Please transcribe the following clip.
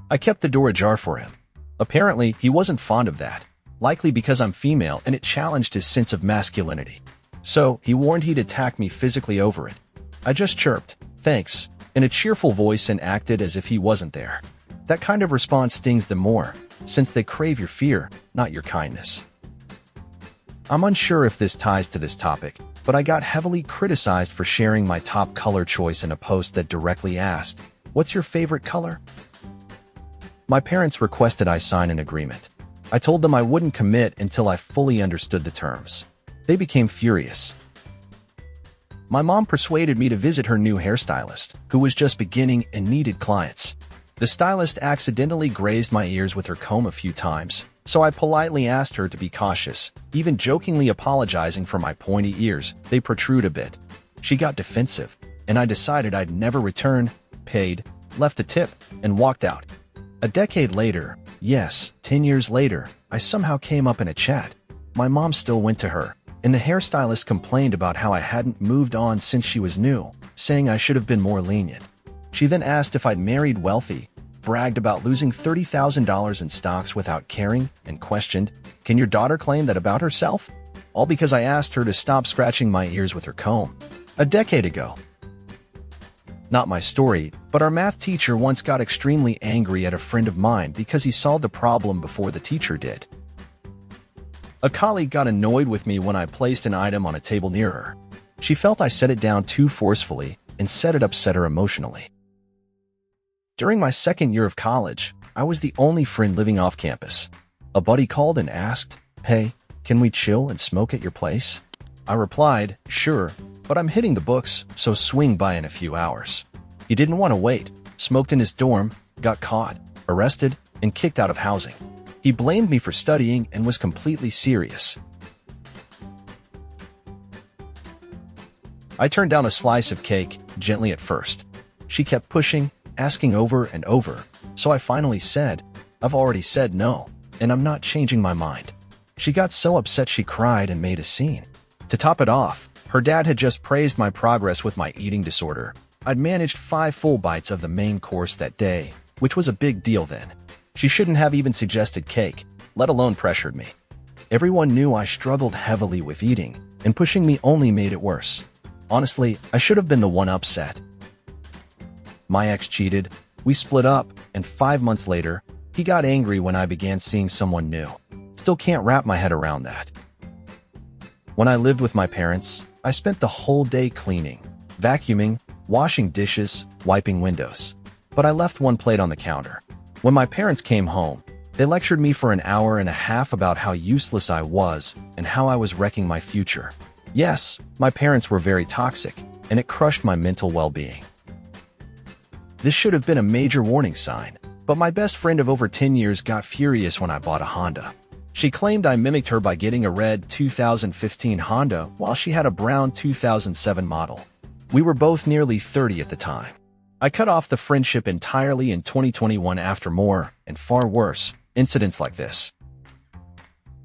I kept the door ajar for him. Apparently, he wasn't fond of that, likely because I'm female and it challenged his sense of masculinity. So, he warned he'd attack me physically over it. I just chirped, "Thanks," in a cheerful voice and acted as if he wasn't there. That kind of response stings them more, since they crave your fear, not your kindness. I'm unsure if this ties to this topic, but I got heavily criticized for sharing my top color choice in a post that directly asked, "What's your favorite color?" My parents requested I sign an agreement. I told them I wouldn't commit until I fully understood the terms. They became furious. My mom persuaded me to visit her new hairstylist, who was just beginning and needed clients. The stylist accidentally grazed my ears with her comb a few times, so I politely asked her to be cautious, even jokingly apologizing for my pointy ears. They protrude a bit. She got defensive, and I decided I'd never return, paid, left a tip, and walked out. A decade later, yes, 10 years later, I somehow came up in a chat. My mom still went to her, and the hairstylist complained about how I hadn't moved on since she was new, saying I should have been more lenient. She then asked if I'd married wealthy, bragged about losing $30,000 in stocks without caring, and questioned, "Can your daughter claim that about herself?" All because I asked her to stop scratching my ears with her comb. A decade ago. Not my story, but our math teacher once got extremely angry at a friend of mine because he solved a problem before the teacher did. A colleague got annoyed with me when I placed an item on a table near her. She felt I set it down too forcefully and said it upset her emotionally. During my second year of college, I was the only friend living off campus. A buddy called and asked, "Hey, can we chill and smoke at your place?" I replied, "Sure, but I'm hitting the books, so swing by in a few hours." He didn't want to wait, smoked in his dorm, got caught, arrested, and kicked out of housing. He blamed me for studying and was completely serious. I turned down a slice of cake, gently at first. She kept pushing, asking over and over, so I finally said, "I've already said no, and I'm not changing my mind." She got so upset she cried and made a scene. To top it off, her dad had just praised my progress with my eating disorder. I'd managed 5 full bites of the main course that day, which was a big deal then. She shouldn't have even suggested cake, let alone pressured me. Everyone knew I struggled heavily with eating, and pushing me only made it worse. Honestly, I should have been the one upset. My ex cheated, we split up, and 5 months later, he got angry when I began seeing someone new. Still can't wrap my head around that. When I lived with my parents, I spent the whole day cleaning, vacuuming, washing dishes, wiping windows. But I left one plate on the counter. When my parents came home, they lectured me for an hour and a half about how useless I was and how I was wrecking my future. Yes, my parents were very toxic, and it crushed my mental well-being. This should have been a major warning sign, but my best friend of over 10 years got furious when I bought a Honda. She claimed I mimicked her by getting a red 2015 Honda while she had a brown 2007 model. We were both nearly 30 at the time. I cut off the friendship entirely in 2021 after more, and far worse, incidents like this.